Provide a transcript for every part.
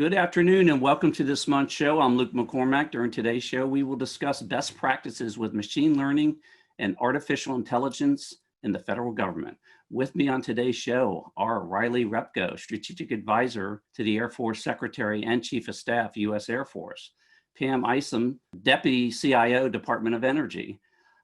Good afternoon and welcome to this month's show. I'm Luke McCormack. During today's show, we will discuss best practices with machine learning and artificial intelligence in the federal government. With me on today's show are Riley Repko, Strategic Advisor to the Air Force Secretary and Chief of Staff, U.S. Air Force; Pam Isom, Deputy CIO, Department of Energy;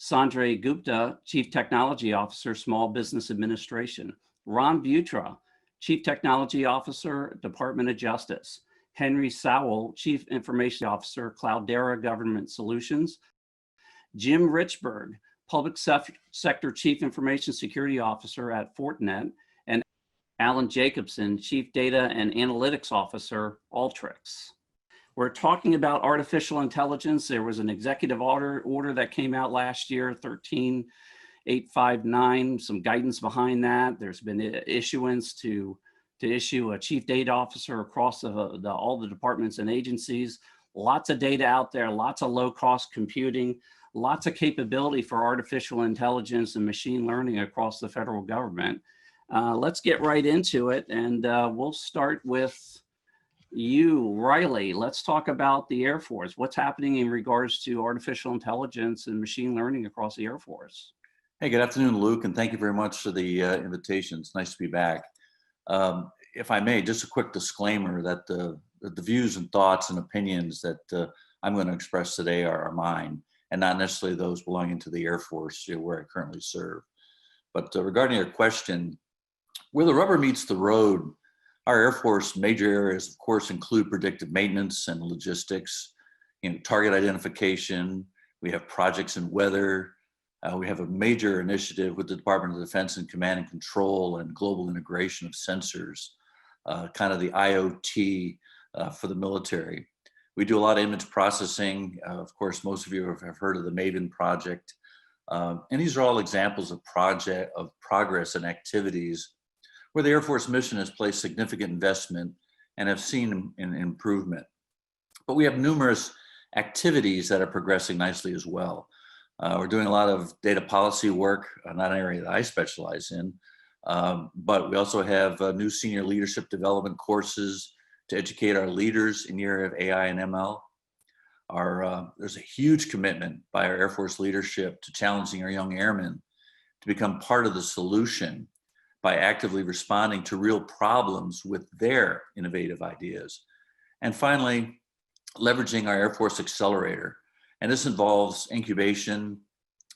Sanjay Gupta, Chief Technology Officer, Small Business Administration; Ron Butra, Chief Technology Officer, Department of Justice; Henry Sowell, Chief Information Officer, Cloudera Government Solutions; Jim Richburg, Public Sector Chief Information Security Officer at Fortinet; and Alan Jacobson, Chief Data and Analytics Officer, Alteryx. We're talking about artificial intelligence. There was an executive order that came out last year, 13859, some guidance behind that. There's been issuance to issue a chief data officer across all the departments and agencies. Lots of data out there, lots of low-cost computing, lots of capability for artificial intelligence and machine learning across the federal government. Let's get right into it, and we'll start with you, Riley. Let's talk about the Air Force. What's happening in regards to artificial intelligence and machine learning across the Air Force? Hey, good afternoon, Luke, and thank you very much for the invitation. It's nice to be back. If I may, just a quick disclaimer that the views and thoughts and opinions that I'm going to express today are mine, and not necessarily those belonging to the Air Force, where I currently serve. But regarding your question, where the rubber meets the road, our Air Force major areas, of course, include predictive maintenance and logistics, target identification. We have projects in weather. We have a major initiative with the Department of Defense in command and control and global integration of sensors, kind of the IoT for the military. We do a lot of image processing. Of course, most of you have heard of the Maven project. And these are all examples of progress and activities where the Air Force mission has placed significant investment and have seen an improvement. But we have numerous activities that are progressing nicely as well. We're doing a lot of data policy work, not an area that I specialize in, but we also have new senior leadership development courses to educate our leaders in the area of AI and ML. There's a huge commitment by our Air Force leadership to challenging our young airmen to become part of the solution by actively responding to real problems with their innovative ideas. And finally, leveraging our Air Force Accelerator. And this involves incubation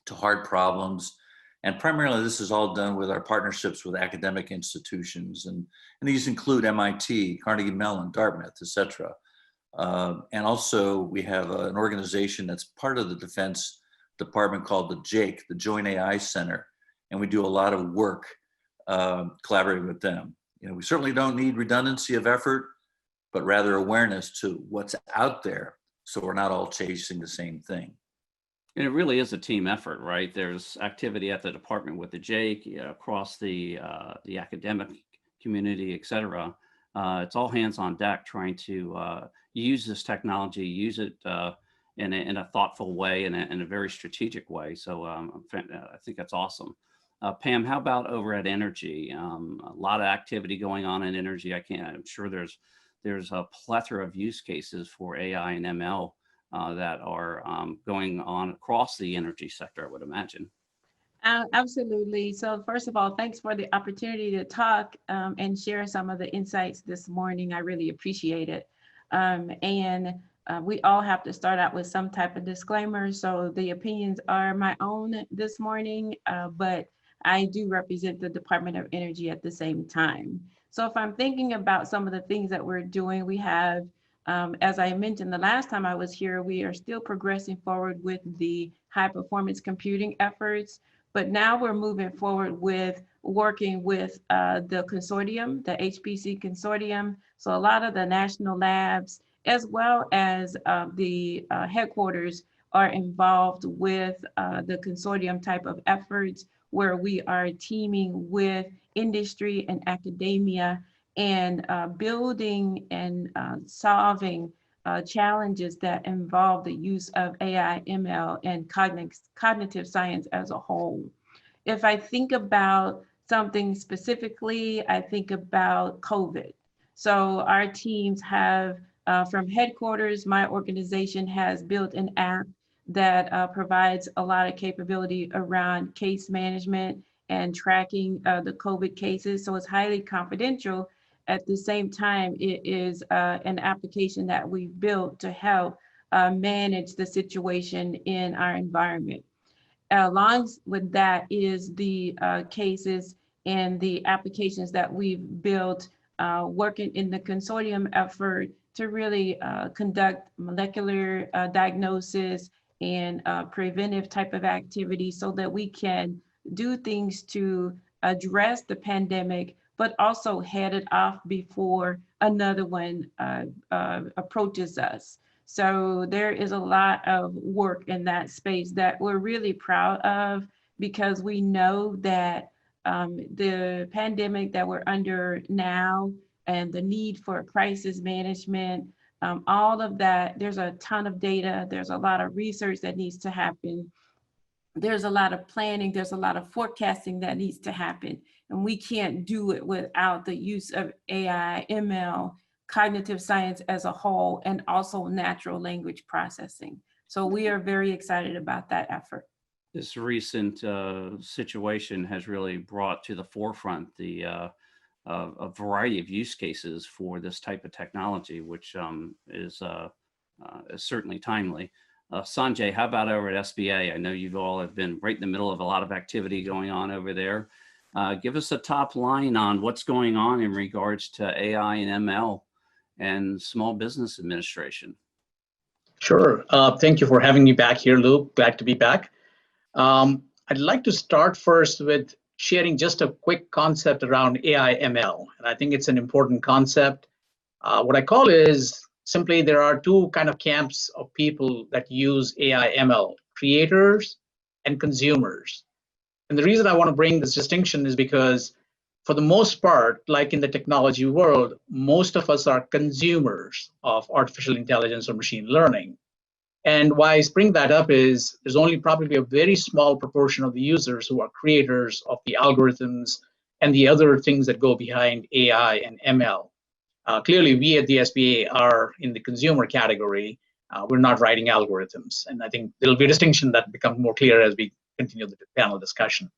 to hard problems. And primarily, this is all done with our partnerships with academic institutions. And these include MIT, Carnegie Mellon, Dartmouth, et cetera. And also, we have an organization that's part of the Defense Department called the JAKE, the Joint AI Center. And we do a lot of work collaborating with them. We certainly don't need redundancy of effort, but rather awareness to what's out there, so we're not all chasing the same thing. And it really is a team effort, right? There's activity at the department with the JAKE, across the academic community, et cetera. It's all hands on deck trying to use this technology, use it in a thoughtful way and in a very strategic way. So I think that's awesome. Pam, how about over at Energy? A lot of activity going on in Energy. I'm sure there's a plethora of use cases for AI and ML that are going on across the energy sector, I would imagine. Absolutely. So first of all, thanks for the opportunity to talk and share some of the insights this morning. I really appreciate it. We all have to start out with some type of disclaimer. So the opinions are my own this morning, but I do represent the Department of Energy at the same time. So if I'm thinking about some of the things that we're doing, we have, as I mentioned the last time I was here, we are still progressing forward with the high performance computing efforts, but now we're moving forward with working with the consortium, the HPC consortium. So a lot of the national labs, as well as the headquarters, are involved with the consortium type of efforts, where we are teaming with industry and academia and building and solving challenges that involve the use of AI, ML, and cognitive science as a whole. If I think about something specifically, I think about COVID. So our teams have, from headquarters, my organization has built an app that provides a lot of capability around case management and tracking the COVID cases. So it's highly confidential. At the same time, it is an application that we've built to help manage the situation in our environment. Along with that is the cases and the applications that we've built working in the consortium effort to really conduct molecular diagnosis and preventive type of activity so that we can do things to address the pandemic, but also head it off before another one approaches us. So there is a lot of work in that space that we're really proud of, because we know that the pandemic that we're under now and the need for crisis management, all of that, there's a ton of data, there's a lot of research that needs to happen. There's a lot of planning, there's a lot of forecasting that needs to happen. And we can't do it without the use of AI, ML, cognitive science as a whole, and also natural language processing. So we are very excited about that effort. This recent situation has really brought to the forefront a variety of use cases for this type of technology, which is certainly timely. Sanjay, how about over at SBA? I know you all have been right in the middle of a lot of activity going on over there. Give us a top line on what's going on in regards to AI and ML and small business administration. Sure. Thank you for having me back here, Luke. Glad to be back. I'd like to start first with sharing just a quick concept around AI ML. And I think it's an important concept. What I call is simply there are two kind of camps of people that use AI ML, creators and consumers. And the reason I want to bring this distinction is because for the most part, like in the technology world, most of us are consumers of artificial intelligence or machine learning. And why I bring that up is there's only probably a very small proportion of the users who are creators of the algorithms and the other things that go behind AI and ML. Clearly, we at the SBA are in the consumer category. We're not writing algorithms. And I think there'll be a distinction that becomes more clear as we continue the panel discussion.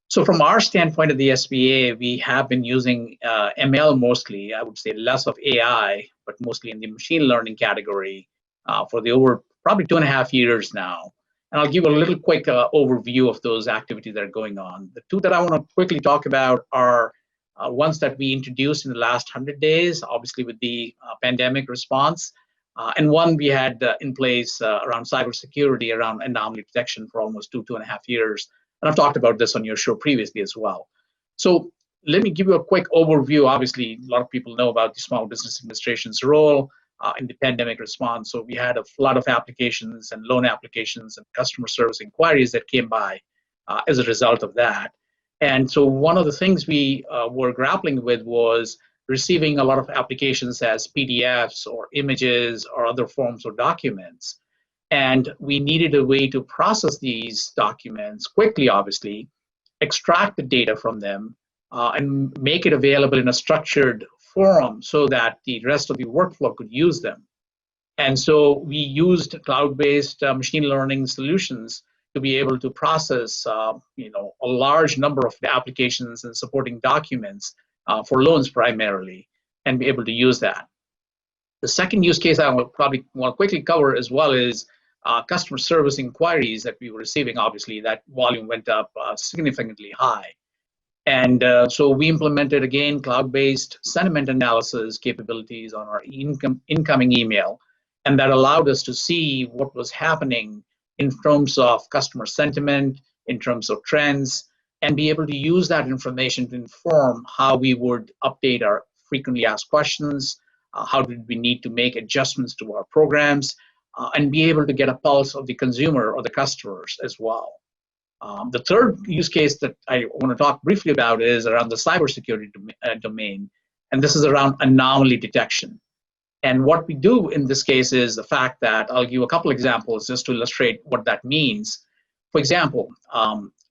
So from our standpoint at the SBA, we have been using ML mostly, I would say less of AI, but mostly in the machine learning category for the over probably 2.5 years now. And I'll give a little quick overview of those activities that are going on. The two that I want to quickly talk about are ones that we introduced in the last 100 days, obviously with the pandemic response, and one we had in place around cybersecurity, around anomaly detection for almost 2.5 years. And I've talked about this on your show previously as well. So let me give you a quick overview. Obviously, a lot of people know about the Small Business Administration's role in the pandemic response. So we had a lot of applications and loan applications and customer service inquiries that came by as a result of that. And so one of the things we were grappling with was receiving a lot of applications as PDFs or images or other forms of documents. And we needed a way to process these documents quickly, obviously, extract the data from them, and make it available in a structured forum so that the rest of the workflow could use them. And so we used cloud-based machine learning solutions to be able to process a large number of the applications and supporting documents for loans primarily, and be able to use that. The second use case I will probably want to quickly cover as well is customer service inquiries that we were receiving. Obviously, that volume went up significantly high. And so we implemented, again, cloud-based sentiment analysis capabilities on our incoming email. And that allowed us to see what was happening in terms of customer sentiment, in terms of trends, and be able to use that information to inform how we would update our frequently asked questions, how did we need to make adjustments to our programs, and be able to get a pulse of the consumer or the customers as well. The third use case that I want to talk briefly about is around the cybersecurity domain, and this is around anomaly detection. And what we do in this case is the fact that I'll give a couple examples just to illustrate what that means. For example,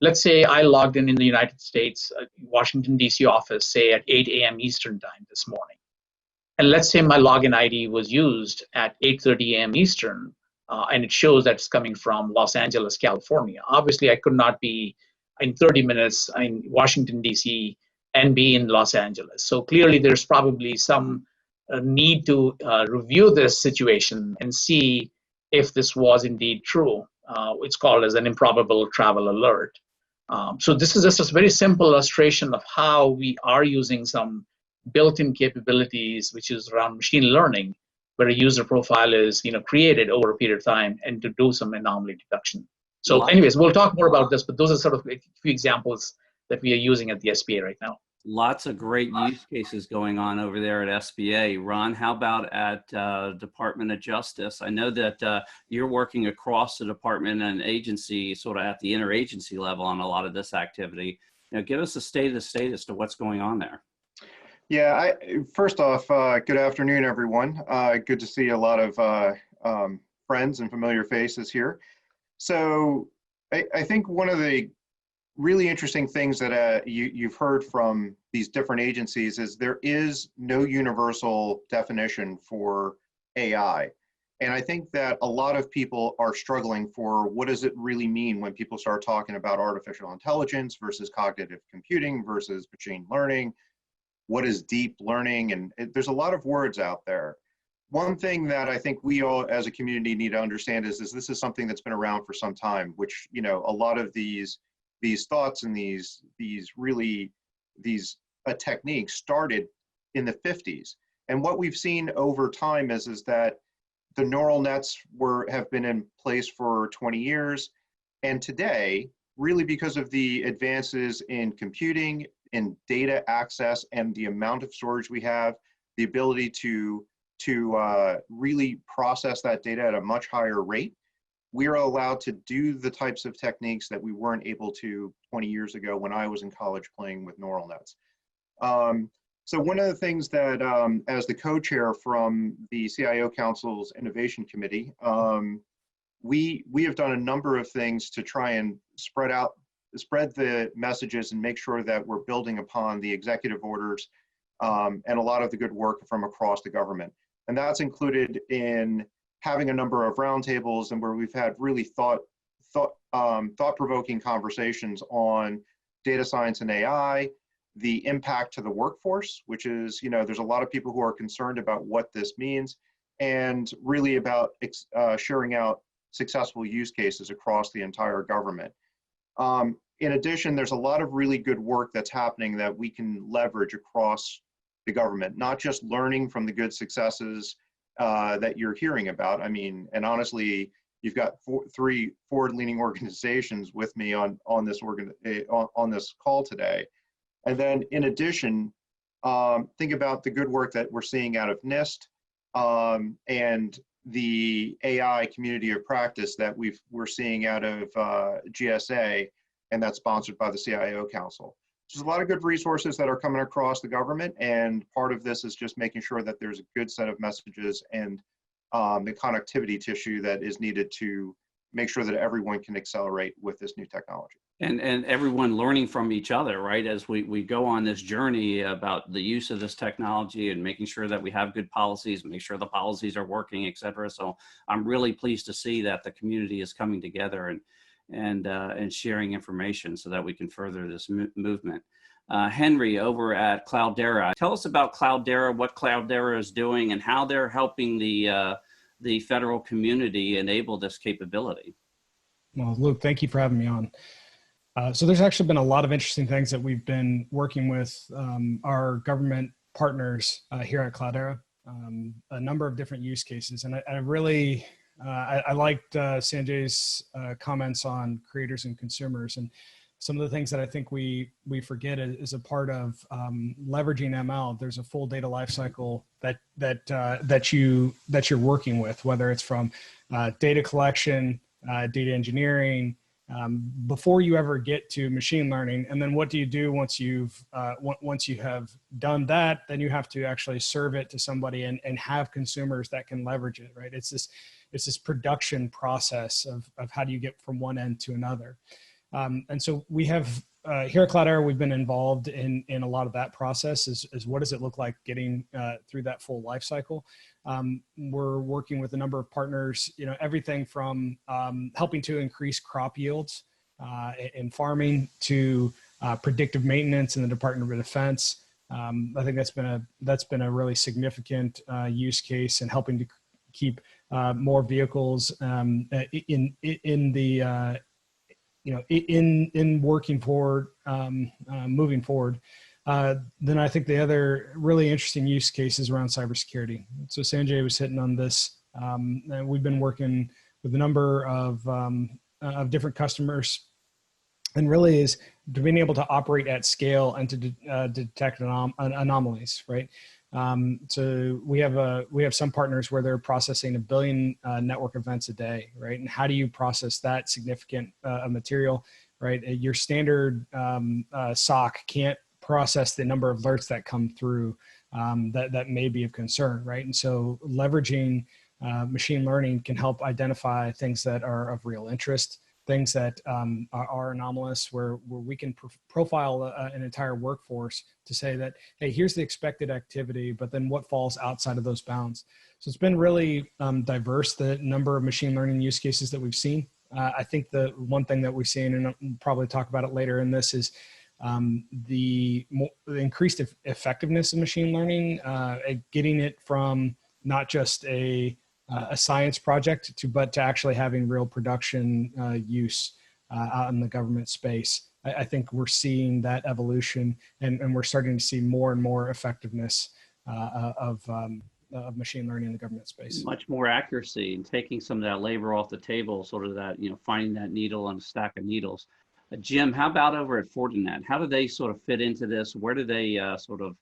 let's say I logged in the United States, Washington, D.C. office, say at 8 a.m. Eastern time this morning. and let's say my login ID was used at 8:30 a.m. Eastern, and it shows that it's coming from Los Angeles, California. Obviously, I could not be in 30 minutes in Washington, D.C. and be in Los Angeles. So clearly, there's probably some need to review this situation and see if this was indeed true. It's called as an improbable travel alert. So this is just a very simple illustration of how we are using some built-in capabilities, which is around machine learning, where a user profile is created over a period of time and to do some anomaly detection. So anyways, we'll talk more about this, but those are sort of a few examples that we are using at the SBA right now. Lots of great use cases going on over there at SBA. Ron, how about at Department of Justice? I know that you're working across the department and agency, sort of at the interagency level on a lot of this activity. Give us a state of the state as to what's going on there. Yeah, first off, good afternoon, everyone. Good to see a lot of friends and familiar faces here. So I think one of the really interesting things that you've heard from these different agencies is there is no universal definition for AI. And I think that a lot of people are struggling for what does it really mean when people start talking about artificial intelligence versus cognitive computing versus machine learning. What is deep learning? And there's a lot of words out there. One thing that I think we all as a community need to understand is this is something that's been around for some time, which, a lot of these thoughts and these techniques started in the 50s. And what we've seen over time is that the neural nets have been in place for 20 years. And today, really because of the advances in computing, in data access, and the amount of storage we have, the ability to really process that data at a much higher rate, we are allowed to do the types of techniques that we weren't able to 20 years ago when I was in college playing with neural nets. So one of the things that, as the co-chair from the CIO Council's Innovation Committee, we have done a number of things to try and spread the messages and make sure that we're building upon the executive orders and a lot of the good work from across the government. And that's included in having a number of roundtables and where we've had really thought-provoking conversations on data science and AI, the impact to the workforce, which is, there's a lot of people who are concerned about what this means, and really about sharing out successful use cases across the entire government. In addition, there's a lot of really good work that's happening that we can leverage across the government, not just learning from the good successes that you're hearing about. I mean, and honestly, you've got three forward-leaning organizations with me on this call today. And then in addition, think about the good work that we're seeing out of NIST and the AI community of practice that we're seeing out of GSA, and that's sponsored by the CIO Council. So there's a lot of good resources that are coming across the government, and part of this is just making sure that there's a good set of messages and the connectivity tissue that is needed to make sure that everyone can accelerate with this new technology. And everyone learning from each other, right? As we go on this journey about the use of this technology and making sure that we have good policies, make sure the policies are working, et cetera. So I'm really pleased to see that the community is coming together and sharing information so that we can further this movement. Henry, over at Cloudera, tell us about Cloudera, what Cloudera is doing, and how they're helping the federal community enable this capability. Well, Luke, thank you for having me on. So there's actually been a lot of interesting things that we've been working with our government partners here at Cloudera, a number of different use cases. And I really, I liked Sanjay's comments on creators and consumers. And some of the things that I think we forget is a part of leveraging ML. There's a full data lifecycle that you're working with, whether it's from data collection, data engineering, before you ever get to machine learning. And then what do you do once you have done that? Then you have to actually serve it to somebody and have consumers that can leverage it, right? It's this production process of how do you get from one end to another. And so we have here at Cloudera, we've been involved in a lot of that process. Is what does it look like getting through that full life cycle? We're working with a number of partners. Everything from helping to increase crop yields in farming to predictive maintenance in the Department of Defense. I think that's been a really significant use case in helping to keep more vehicles in working forward, moving forward. Then I think the other really interesting use case is around cybersecurity. So Sanjay was hitting on this. And we've been working with a number of different customers, and really is to being able to operate at scale and to detect anomalies, right? So we have some partners where they're processing 1 billion network events a day, right? And how do you process that significant material, right? Your standard SOC can't process the number of alerts that come through that may be of concern, right? And so leveraging machine learning can help identify things that are of real interest, things that are anomalous, where we can profile an entire workforce to say that, hey, here's the expected activity, but then what falls outside of those bounds. So it's been really diverse, the number of machine learning use cases that we've seen. I think the one thing that we've seen, and I'll probably talk about it later in this, is the increased effectiveness of machine learning, getting it from not just a science project but to actually having real production use out in the government space. I think we're seeing that evolution, and we're starting to see more and more effectiveness of machine learning in the government space. Much more accuracy and taking some of that labor off the table, sort of that, finding that needle on a stack of needles. Jim, how about over at Fortinet? How do they sort of fit into this? Where do they sort of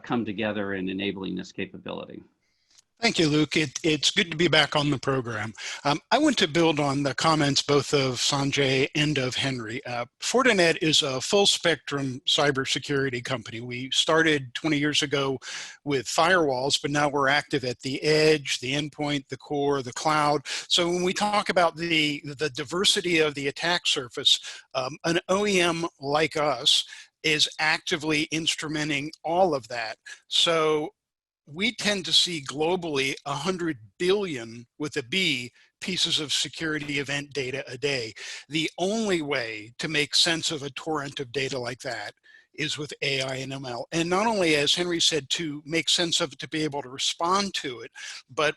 come together in enabling this capability? Thank you, Luke. It's good to be back on the program. I want to build on the comments both of Sanjay and of Henry. Fortinet is a full spectrum cybersecurity company. We started 20 years ago with firewalls, but now we're active at the edge, the endpoint, the core, the cloud. So when we talk about the diversity of the attack surface, an OEM like us is actively instrumenting all of that. So we tend to see globally 100 billion with a B pieces of security event data a day. The only way to make sense of a torrent of data like that is with AI and ML. And not only, as Henry said, to make sense of it, to be able to respond to it, but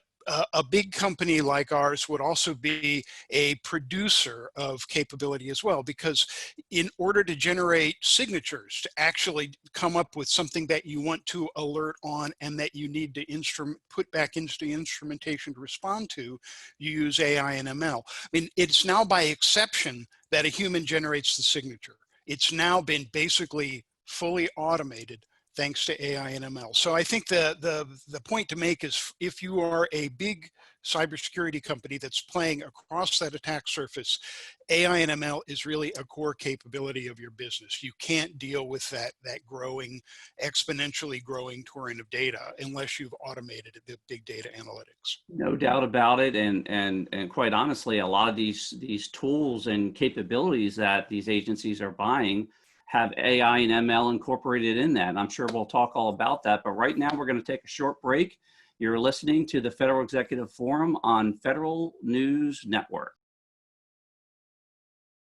a big company like ours would also be a producer of capability as well, because in order to generate signatures, to actually come up with something that you want to alert on and that you need to put back into the instrumentation to respond to, you use AI and ML. I mean, it's now by exception that a human generates the signature. It's now been basically fully automated thanks to AI and ML. So I think the point to make is, if you are a big cybersecurity company that's playing across that attack surface, AI and ML is really a core capability of your business. You can't deal with that growing, exponentially growing torrent of data unless you've automated the big data analytics. No doubt about it, and quite honestly, a lot of these tools and capabilities that these agencies are buying have AI and ML incorporated in that. And I'm sure we'll talk all about that. But right now, we're going to take a short break. You're listening to the Federal Executive Forum on Federal News Network.